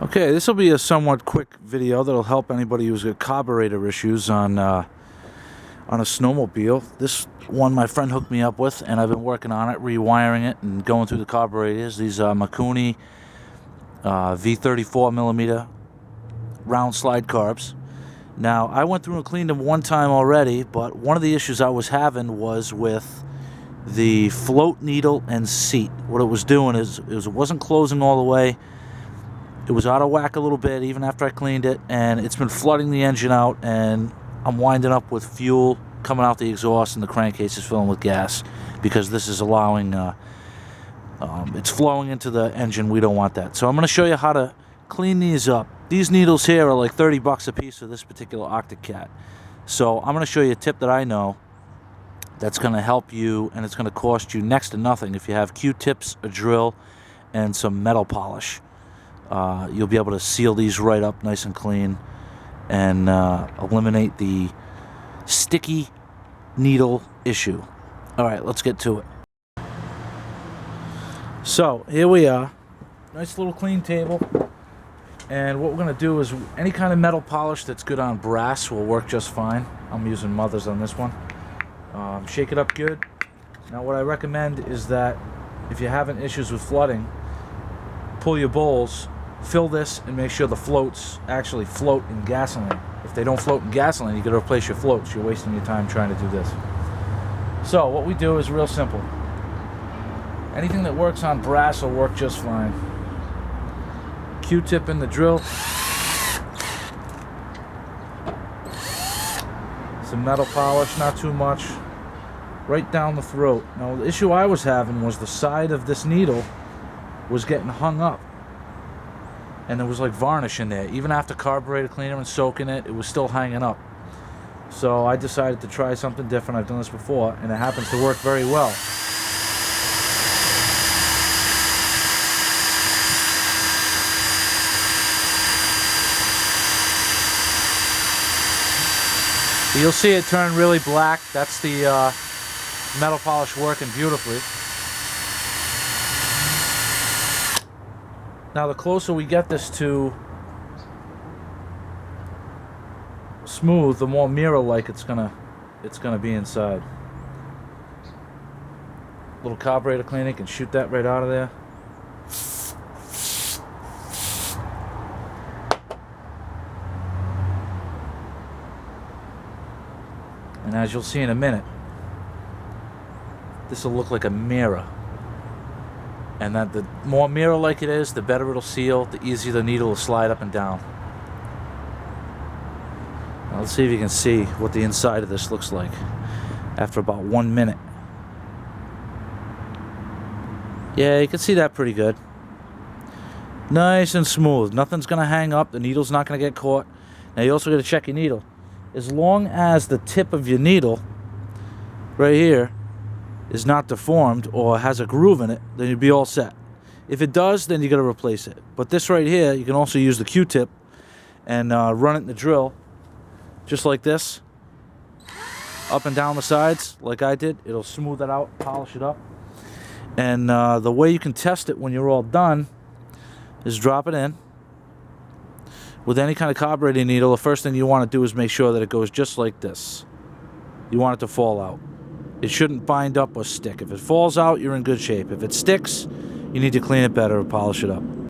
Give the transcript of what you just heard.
Okay, this will be a somewhat quick video that'll help anybody who's got carburetor issues on a snowmobile. This one my friend hooked me up with, and I've been working on it, rewiring it and going through the carburetors. These are mikuni V34 millimeter round slide carbs. Now, I went through and cleaned them one time already, but one of the issues I was having was with the float needle and seat. What it was doing is it wasn't closing all the way. It was out of whack a little bit even after I cleaned it, and it's been flooding the engine out, and I'm winding up with fuel coming out the exhaust, and the crankcase is filling with gas because this is allowing, it's flowing into the engine. We don't want that. So I'm going to show you how to clean these up. These needles here are like 30 bucks a piece for this particular Arctic Cat. So I'm going to show you a tip that I know that's going to help you, and it's going to cost you next to nothing if you have Q-tips, a drill, and some metal polish. You'll be able to seal these right up nice and clean and eliminate the sticky needle issue. Alright, let's get to it. So here we are, nice little clean table, and what we're going to do is any kind of metal polish that's good on brass will work just fine. I'm using Mother's on this one. Shake it up good. Now what I recommend is that if you're having issues with flooding, pull your bowls, fill this, and make sure the floats actually float in gasoline. If they don't float in gasoline, you got to replace your floats. You're wasting your time trying to do this. So what we do is real simple. Anything that works on brass will work just fine. Q-tip in the drill. Some metal polish, not too much. Right down the throat. Now the issue I was having was the side of this needle was getting hung up, and there was like varnish in there. Even after carburetor cleaner and soaking it, it was still hanging up. So I decided to try something different. I've done this before, and it happens to work very well. You'll see it turn really black. That's the metal polish working beautifully. Now the closer we get this to smooth, the more mirror-like it's gonna be inside. Little carburetor cleaner, can shoot that right out of there. And as you'll see in a minute, this will look like a mirror. And that the more mirror-like it is, the better it'll seal, the easier the needle will slide up and down. Now let's see if you can see what the inside of this looks like after about 1 minute. Yeah, you can see that pretty good. Nice and smooth. Nothing's going to hang up. The needle's not going to get caught. Now you also got to check your needle. As long as the tip of your needle right here is not deformed or has a groove in it, then you'd be all set. If it does, then you got to replace it. But this right here, you can also use the Q-tip and run it in the drill just like this, up and down the sides like I did. It'll smooth it out, polish it up. And the way you can test it when you're all done is drop it in. With any kind of carburetor needle, the first thing you want to do is make sure that it goes just like this. You want it to fall out. It shouldn't bind up or stick. If it falls out, you're in good shape. If it sticks, you need to clean it better or polish it up.